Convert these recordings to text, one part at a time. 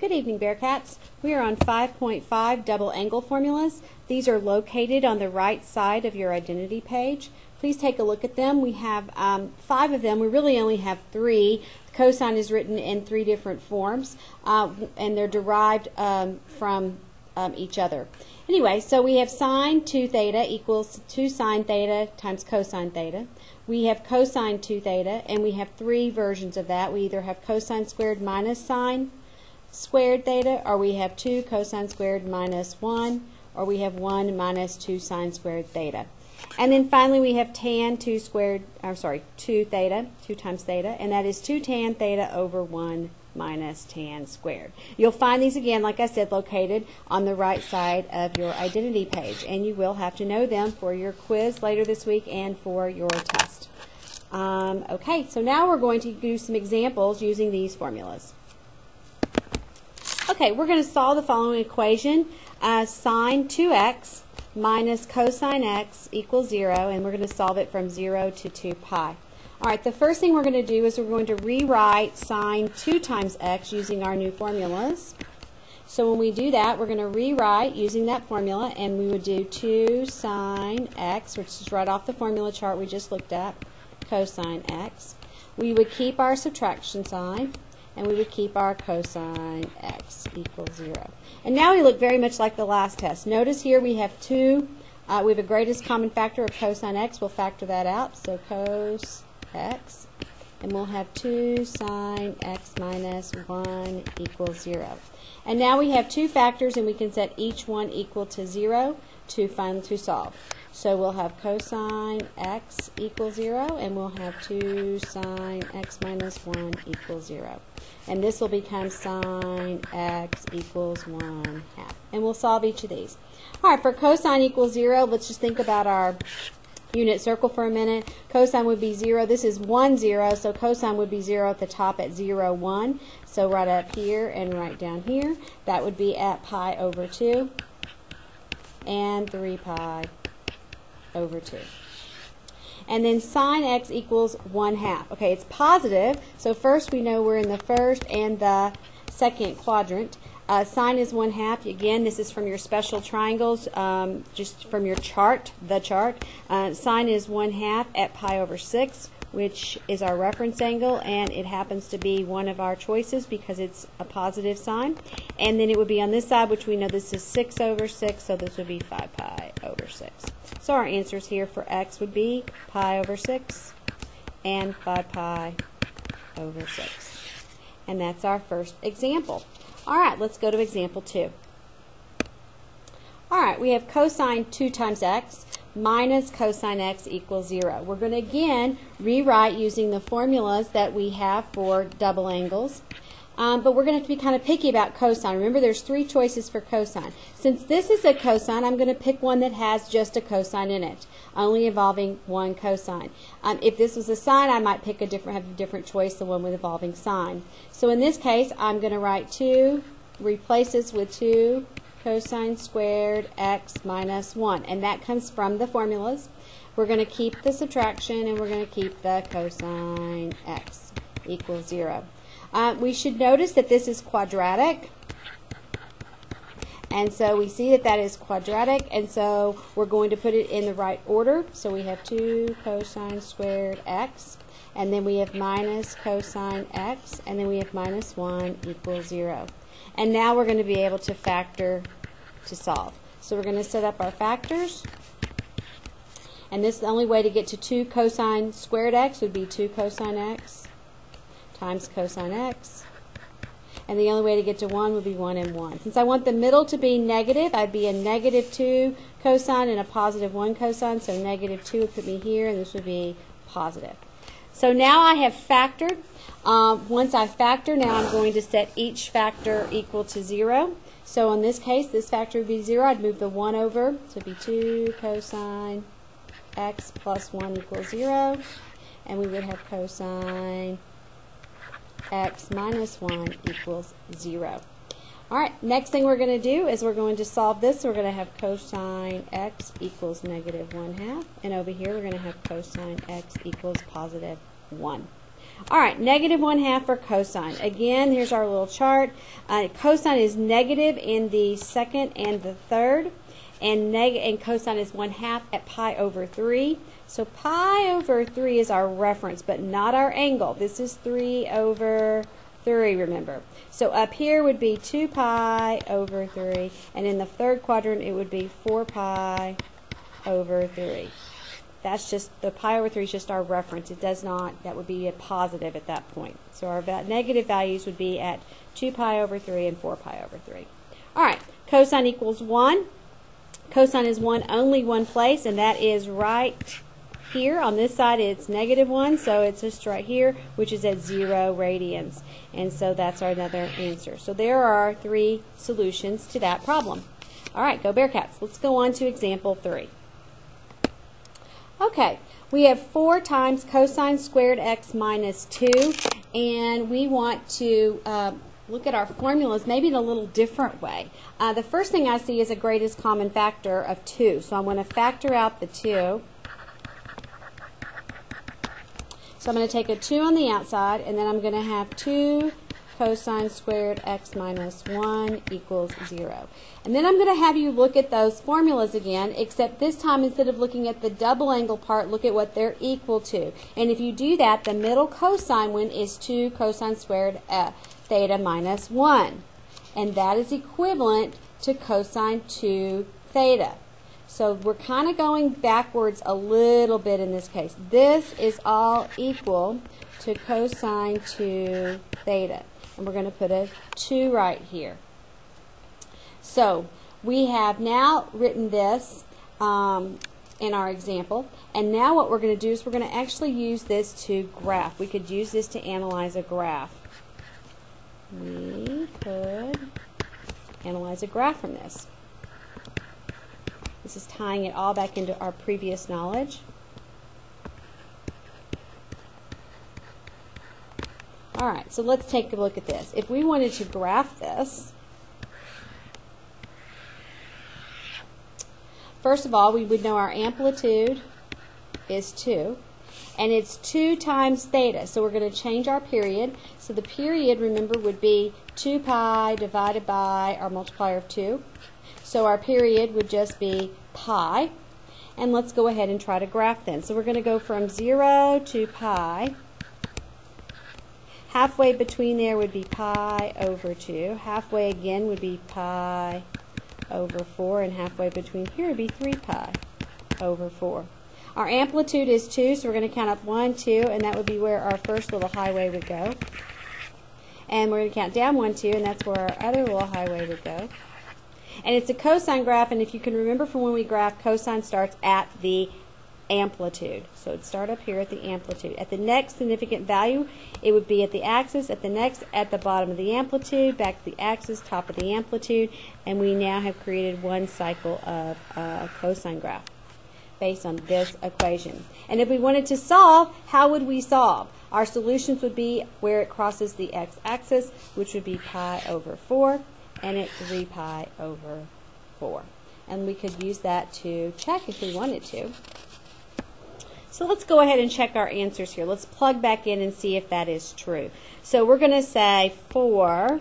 Good evening, Bearcats. We are on 5.5 double angle formulas. These are located on the right side of your identity page. Please take a look at them. We have 5 of them. We really only have 3. Cosine is written in 3 different forms, and they're derived from each other. Anyway, so we have sine 2 theta equals 2 sine theta times cosine theta. We have cosine 2 theta, and we have 3 versions of that. We either have cosine squared minus sine squared theta, or we have 2 cosine squared minus 1, or we have 1 minus 2 sine squared theta. And then finally we have tan 2 theta, 2 times theta, and that is 2 tan theta over 1 minus tan squared. You'll find these again, like I said, located on the right side of your identity page, and you will have to know them for your quiz later this week and for your test. Okay, so now we're going to do some examples using these formulas. Okay, we're going to solve the following equation. Sine 2x minus cosine x equals 0, and we're going to solve it from 0 to 2 pi. Alright, the first thing we're going to do is we're going to rewrite sine 2 times x using our new formulas. So when we do that, we're going to rewrite using that formula, and we would do 2 sine x, which is right off the formula chart we just looked at, cosine x. We would keep our subtraction sign, and we would keep our cosine x equals 0. And now we look very much like the last test. Notice here we have we have a greatest common factor of cosine x. We'll factor that out. So cos x, and we'll have 2 sine x minus 1 equals 0. And now we have 2 factors, and we can set each one equal to 0 to solve. So we'll have cosine x equals 0, and we'll have 2 sine x minus 1 equals 0. And this will become sine x equals 1/2. And we'll solve each of these. All right, for cosine equals 0, let's just think about our unit circle for a minute. Cosine would be 0. This is 1, 0, so cosine would be 0 at the top at 0, 1. So right up here and right down here, that would be at pi over 2 and 3 pi over 2. And then sine x equals 1/2. Okay, it's positive, so first we know we're in the first and the second quadrant. Sine is 1/2. Again, this is from your special triangles, just from your chart, the chart. Sine is 1/2 at pi over 6, which is our reference angle, and it happens to be one of our choices because it's a positive sign. And then it would be on this side, which we know this is 6 over 6, so this would be 5 pi over 6. So our answers here for x would be pi over 6 and 5 pi over 6. And that's our first example. All right, let's go to example 2. All right, we have cosine 2 times x minus cosine x equals 0. We're going to again rewrite using the formulas that we have for double angles. But we're going to have to be kind of picky about cosine. Remember, there's 3 choices for cosine. Since this is a cosine, I'm going to pick one that has just a cosine in it, only involving one cosine. If this was a sine, I might pick have a different choice, the one with involving sine. So in this case, I'm going to write 2, replace this with 2 cosine squared x minus 1. And that comes from the formulas. We're going to keep the subtraction, and we're going to keep the cosine x equals 0. We should notice that this is quadratic, and so we see that that is quadratic, and so we're going to put it in the right order. So we have 2 cosine squared x, and then we have minus cosine x, and then we have minus 1 equals 0. And now we're going to be able to factor to solve. So we're going to set up our factors, and this, the only way to get to 2 cosine squared x would be 2 cosine x times cosine x, and the only way to get to 1 would be 1 and 1. Since I want the middle to be negative, I'd be a negative 2 cosine and a positive 1 cosine, so negative 2 would put me here, and this would be positive. So now I have factored. Once I factor, now I'm going to set each factor equal to 0. So in this case, this factor would be 0. I'd move the 1 over, so it would be 2 cosine x plus 1 equals 0, and we would have cosine x minus 1 equals 0. All right, next thing we're going to do is we're going to solve this. We're going to have cosine x equals negative 1/2, and over here we're going to have cosine x equals positive 1. All right, negative 1/2 for cosine. Again, here's our little chart. Cosine is negative in the second and the third, and cosine is 1/2 at pi over 3. So pi over 3 is our reference, but not our angle. This is 3 over 3, remember. So up here would be 2 pi over 3, and in the third quadrant it would be 4 pi over 3. That's just, the pi over 3 is just our reference. It does not, that would be a positive at that point. So our negative values would be at 2 pi over 3 and 4 pi over 3. All right, cosine equals 1. Cosine is 1 only one place, and that is right here. On this side it's negative 1, so it's just right here, which is at 0 radians. And so that's our another answer. So there are our 3 solutions to that problem. All right, go Bearcats. Let's go on to example 3. Okay, we have 4 times cosine squared x minus 2, and we want to look at our formulas maybe in a little different way. The first thing I see is a greatest common factor of 2, so I'm going to factor out the 2. So I'm going to take a 2 on the outside, and then I'm going to have 2 cosine squared x minus 1 equals 0. And then I'm going to have you look at those formulas again, except this time instead of looking at the double angle part, look at what they're equal to. And if you do that, the middle cosine one is 2 cosine squared theta minus 1. And that is equivalent to cosine 2 theta. So we're kind of going backwards a little bit in this case. This is all equal to cosine 2 theta. And we're going to put a 2 right here. So we have now written this in our example. And now what we're going to do is we're going to actually use this to graph. We could use this to analyze a graph. We could analyze a graph from this. This is tying it all back into our previous knowledge. Alright, so let's take a look at this. If we wanted to graph this, first of all, we would know our amplitude is 2, and it's 2 times theta. So we're going to change our period. So the period, remember, would be 2 pi divided by our multiplier of 2. So our period would just be pi. And let's go ahead and try to graph then. So we're going to go from 0 to pi. Halfway between there would be pi over 2. Halfway again would be pi over 4. And halfway between here would be 3 pi over 4. Our amplitude is 2, so we're going to count up 1, 2, and that would be where our first little highway would go. And we're going to count down 1, 2, and that's where our other little highway would go. And it's a cosine graph, and if you can remember from when we graph, cosine starts at the amplitude. So it'd start up here at the amplitude. At the next significant value, it would be at the axis, at the next at the bottom of the amplitude, back to the axis, top of the amplitude, and we now have created one cycle of a cosine graph based on this equation. And if we wanted to solve, how would we solve? Our solutions would be where it crosses the x-axis, which would be pi over 4, and at 3 pi over 4. And we could use that to check if we wanted to. So let's go ahead and check our answers here. Let's plug back in and see if that is true. So we're going to say 4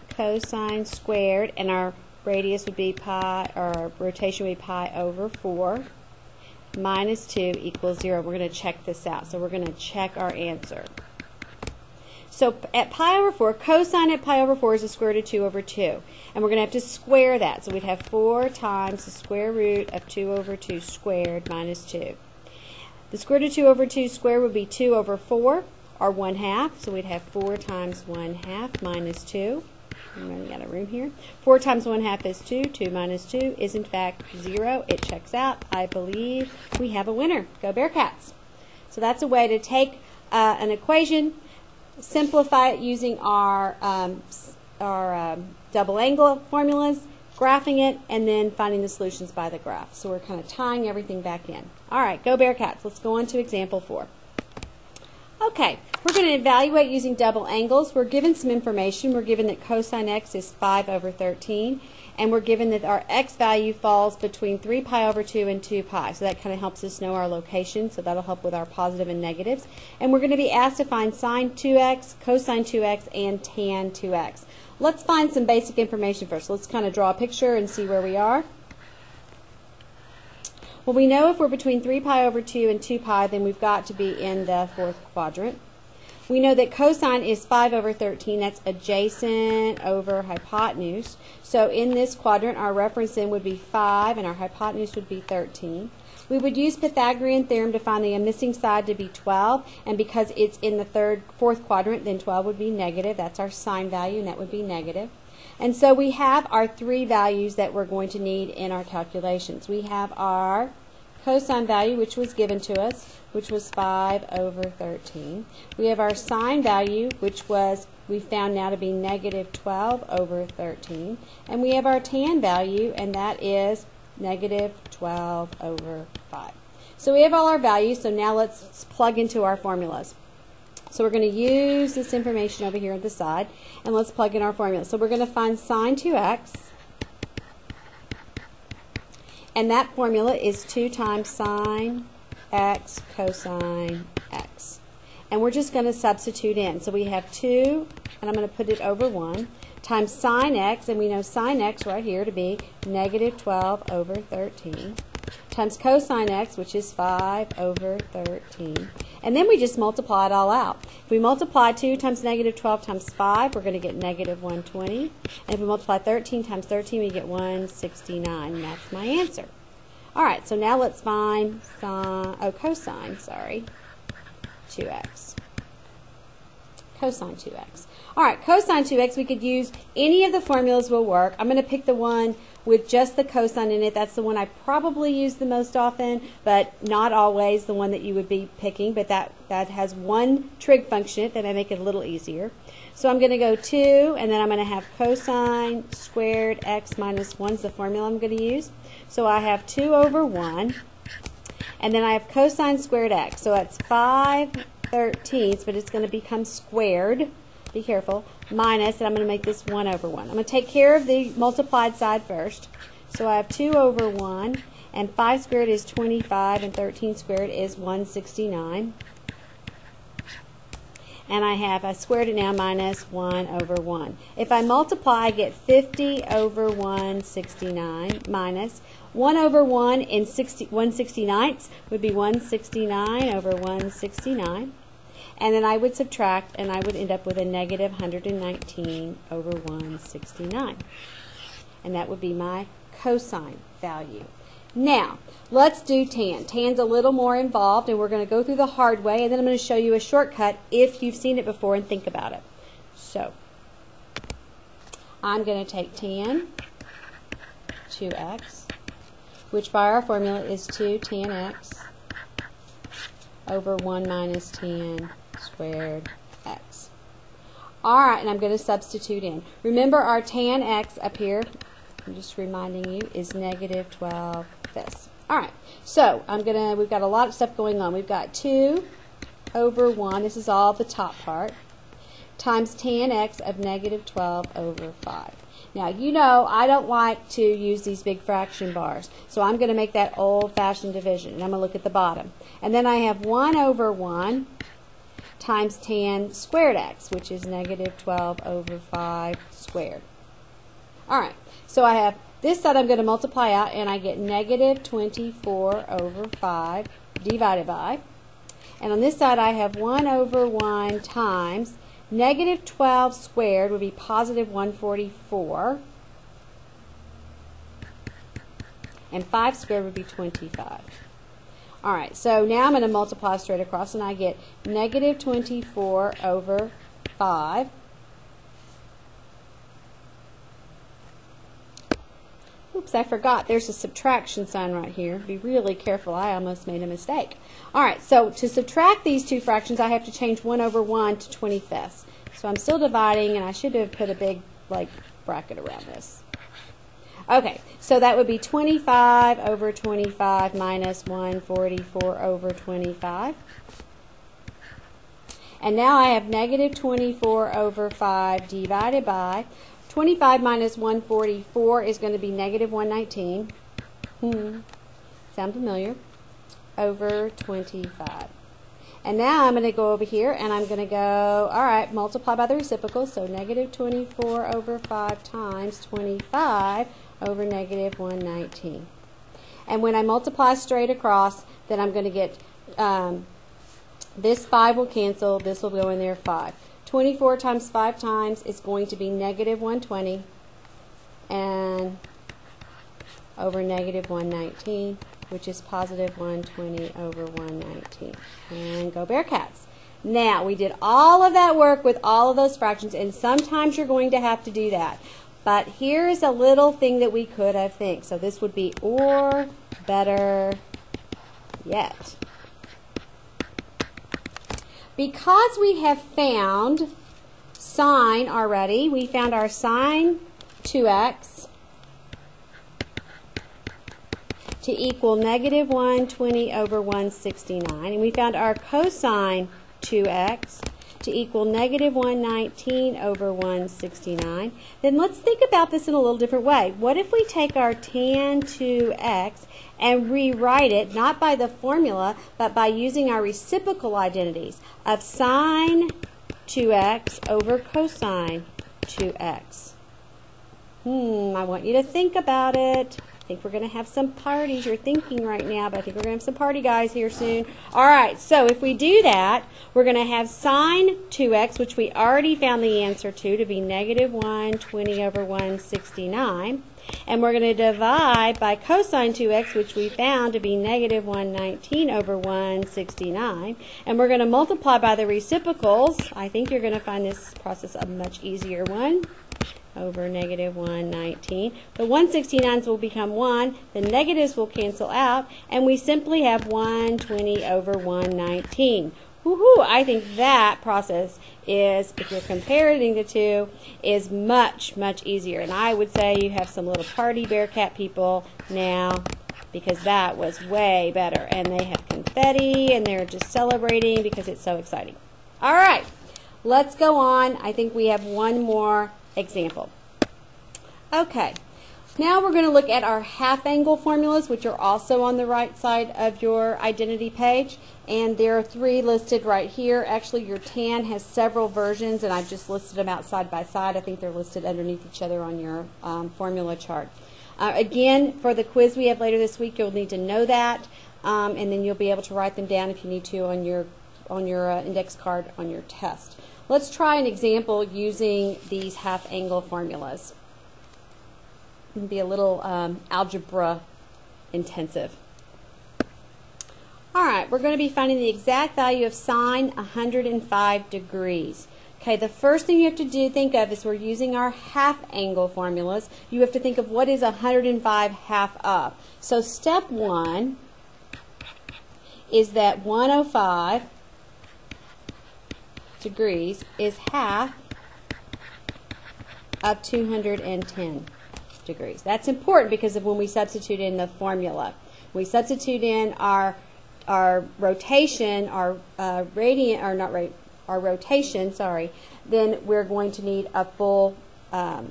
cosine squared, and our radius would be pi, or rotation would be pi over 4, minus 2 equals 0. We're going to check this out. So we're going to check our answer. So at pi over 4, cosine at pi over 4 is the square root of 2 over 2. And we're going to have to square that. So we'd have 4 times the square root of 2 over 2 squared minus 2. The square root of 2 over 2 squared would be 2 over 4, or 1/2. So we'd have 4 times 1/2 minus 2. I'm running out of room here. 4 times 1/2 is 2. 2 minus 2 is in fact 0. It checks out. I believe we have a winner. Go Bearcats. So that's a way to take an equation, simplify it using our double angle formulas, graphing it, and then finding the solutions by the graph. So we're kind of tying everything back in. All right, go Bearcats. Let's go on to example 4. Okay, we're going to evaluate using double angles. We're given some information. We're given that cosine x is 5 over 13, and we're given that our x value falls between 3 pi over 2 and 2 pi. So that kind of helps us know our location, so that'll help with our positive and negatives. And we're going to be asked to find sine 2x, cosine 2x, and tan 2x. Let's find some basic information first. Let's kind of draw a picture and see where we are. Well, we know if we're between 3 pi over 2 and 2 pi, then we've got to be in the fourth quadrant. We know that cosine is 5 over 13. That's adjacent over hypotenuse. So in this quadrant, our reference then would be 5, and our hypotenuse would be 13. We would use Pythagorean theorem to find the missing side to be 12, and because it's in the fourth quadrant, then 12 would be negative. That's our sine value, and that would be negative. And so we have our three values that we're going to need in our calculations. We have our cosine value, which was given to us, which was 5 over 13. We have our sine value, which we found now to be negative 12 over 13. And we have our tan value, and that is negative 12 over 5. So we have all our values, so now let's plug into our formulas. So we're going to use this information over here on the side, and let's plug in our formula. So we're going to find sine 2x, and that formula is 2 times sine x cosine x. And we're just going to substitute in. So we have 2, and I'm going to put it over 1, times sine x, and we know sine x right here to be negative 12 over 13, times cosine x, which is 5 over 13. And then we just multiply it all out. If we multiply 2 times negative 12 times 5, we're going to get negative 120. And if we multiply 13 times 13, we get 169. And that's my answer. All right, so now let's find cosine 2x. Cosine 2x. All right, cosine 2x, we could use any of the formulas will work. I'm going to pick the one with just the cosine in it. That's the one I probably use the most often, but not always the one that you would be picking. But that has one trig function that may make it a little easier. So I'm going to go 2, and then I'm going to have cosine squared x minus 1 is the formula I'm going to use. So I have 2 over 1, and then I have cosine squared x. So that's 5/13, but it's going to become squared. Be careful. Minus, and I'm going to make this 1 over 1. I'm going to take care of the multiplied side first. So I have 2 over 1, and 5 squared is 25, and 13 squared is 169. And I squared it now minus 1 over 1. If I multiply, I get 50 over 169 minus 1 over 1 in 169ths would be 169 over 169. And then I would subtract, and I would end up with a negative 119 over 169. And that would be my cosine value. Now, let's do tan. Tan's a little more involved, and we're going to go through the hard way, and then I'm going to show you a shortcut if you've seen it before and think about it. So, I'm going to take tan 2x, which by our formula is 2 tan x over 1 minus tan squared x. Alright, and I'm going to substitute in. Remember our tan x up here, I'm just reminding you, is negative 12 fifths. Alright, so we've got a lot of stuff going on. We've got 2 over 1, this is all the top part, times tan x of negative 12 over 5. Now, you know I don't like to use these big fraction bars, so I'm going to make that old-fashioned division, and I'm going to look at the bottom. And then I have 1 over 1 times tan squared x, which is negative 12 over 5 squared. Alright, so I have this side I'm going to multiply out, and I get negative 24 over 5 divided by. And on this side I have 1 over 1 times negative 12 squared would be positive 144. And 5 squared would be 25. Alright, so now I'm going to multiply straight across, and I get negative 24 over 5. Oops, I forgot. There's a subtraction sign right here. Be really careful. I almost made a mistake. Alright, so to subtract these two fractions, I have to change 1 over 1 to 25ths. So I'm still dividing, and I should have put a big bracket around this. Okay, so that would be 25 over 25 minus 144 over 25. And now I have negative 24 over 5 divided by 25 minus 144 is going to be negative 119. Sound familiar? Over 25. And now I'm going to go over here and I'm going to go, all right, multiply by the reciprocal. So negative 24 over 5 times 25 over negative 119. And when I multiply straight across, then I'm going to get, this 5 will cancel, this will go in there 5. 24 times 5 times is going to be negative 120 and over negative 119, which is positive 120 over 119. And go Bearcats. Now, we did all of that work with all of those fractions, and sometimes you're going to have to do that. But here's a little thing that we could have think. So this would be or better yet. Because we have found sine already, we found our sine 2x to equal negative 120 over 169. And we found our cosine 2x to equal negative 119 over 169. Then let's think about this in a little different way. What if we take our tan 2x and rewrite it, not by the formula, but by using our reciprocal identities of sine 2x over cosine 2x? I want you to think about it. I think we're going to have some parties. You're thinking right now, but I think we're going to have some party guys here soon. All right, so if we do that, we're going to have sine 2x, which we already found the answer to be negative 120 over 169. And we're going to divide by cosine 2x, which we found to be negative 119 over 169. And we're going to multiply by the reciprocals. I think you're going to find this process a much easier one. Over negative 119. The 169s will become 1. The negatives will cancel out. And we simply have 120 over 119. Woohoo! I think that process is, if you're comparing the two, is much, much easier. And I would say you have some little party Bearcat people now, because that was way better. And they have confetti, and they're just celebrating because it's so exciting. All right, let's go on. I think we have one more example. Okay, now we're going to look at our half angle formulas, which are also on the right side of your identity page, and there are 3 listed right here. Actually, your tan has several versions, and I've just listed them out side by side. I think they're listed underneath each other on your formula chart. Again, for the quiz we have later this week, you'll need to know that, and then you'll be able to write them down if you need to on your index card on your test. Let's try an example using these half angle formulas. It'll be a little algebra intensive. All right, we're going to be finding the exact value of sine 105 degrees. Okay, the first thing you have to think of is we're using our half angle formulas. You have to think of what is 105 half of. So step 1 is that 105 degrees is half of 210 degrees. That's important because of when we substitute in the formula. We substitute in our rotation, our rotation, sorry, then we're going to need a full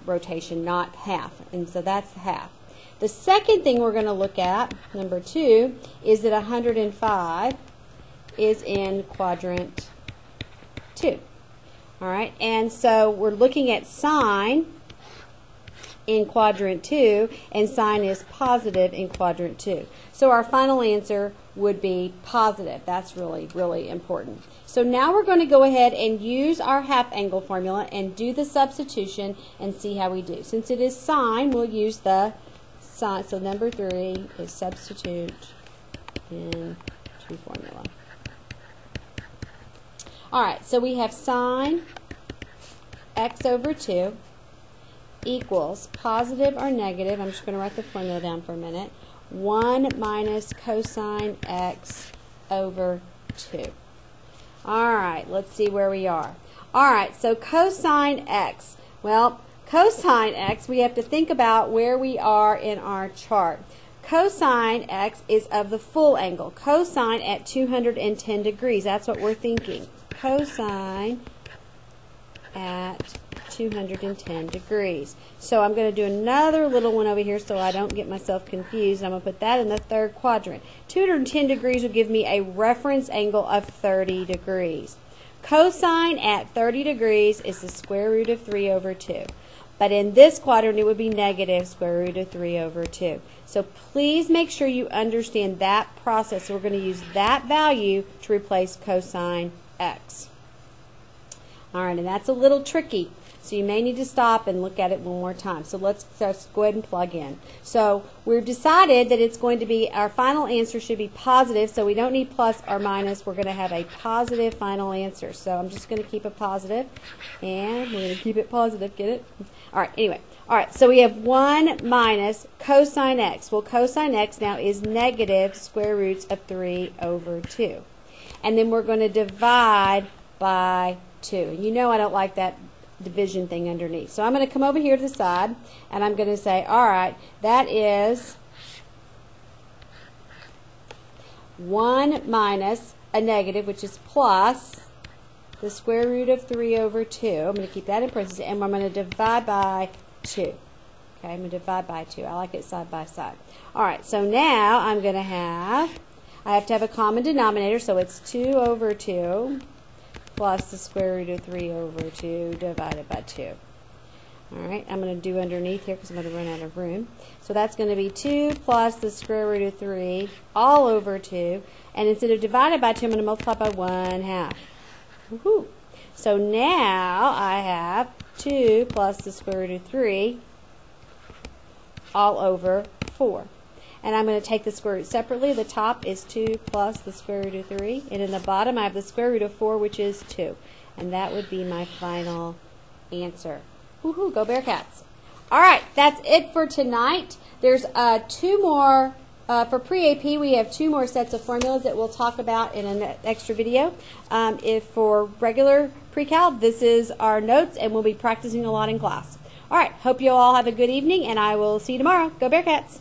rotation, not half. And so that's half. The second thing we're going to look at, number 2, is that 105 is in quadrant 2. All right, and so we're looking at sine in quadrant 2, and sine is positive in quadrant 2. So our final answer would be positive. That's really, really important. So now we're going to go ahead and use our half angle formula and do the substitution and see how we do. Since it is sine, we'll use the sine. So number 3 is substitute into formula. All right, so we have sine x over 2 equals positive or negative, I'm just going to write the formula down for a minute, 1 minus cosine x over 2. All right, let's see where we are. All right, so cosine x. Well, cosine x, we have to think about where we are in our chart. Cosine x is of the full angle. Cosine at 210 degrees. That's what we're thinking. cosine at 210 degrees. So I'm going to do another little one over here so I don't get myself confused. I'm going to put that in the third quadrant. 210 degrees will give me a reference angle of 30 degrees. Cosine at 30 degrees is the square root of 3 over 2. But in this quadrant, it would be negative square root of 3 over 2. So please make sure you understand that process. So we're going to use that value to replace cosine x. All right, and that's a little tricky. So you may need to stop and look at it one more time. So let's go ahead and plug in. So we've decided that it's going to be, our final answer should be positive, so we don't need plus or minus. We're going to have a positive final answer. So I'm just going to keep it positive, and we're going to keep it positive. Get it? All right, anyway. All right, so we have 1 minus cosine x. Well, cosine x now is negative square roots of 3 over 2. And then we're going to divide by 2. And you know I don't like that division thing underneath. So I'm going to come over here to the side, and I'm going to say, all right, that is 1 minus a negative, which is plus the square root of 3 over 2. I'm going to keep that in parentheses, and I'm going to divide by 2. Okay, I'm going to divide by 2. I like it side by side. All right, so now I'm going to have, I have to have a common denominator, so it's 2 over 2 plus the square root of 3 over 2 divided by 2. All right, I'm going to do underneath here because I'm going to run out of room. So that's going to be 2 plus the square root of 3 all over 2. And instead of divided by 2, I'm going to multiply by 1/2. Woohoo! So now I have 2 plus the square root of 3 all over 4. And I'm going to take the square root separately. The top is 2 plus the square root of 3. And in the bottom, I have the square root of 4, which is 2. And that would be my final answer. Woohoo, go Bearcats. All right, that's it for tonight. There's 2 more. For pre-AP, we have 2 more sets of formulas that we'll talk about in an extra video. If for regular pre-cal, this is our notes, and we'll be practicing a lot in class. All right, hope you all have a good evening, and I will see you tomorrow. Go Bearcats!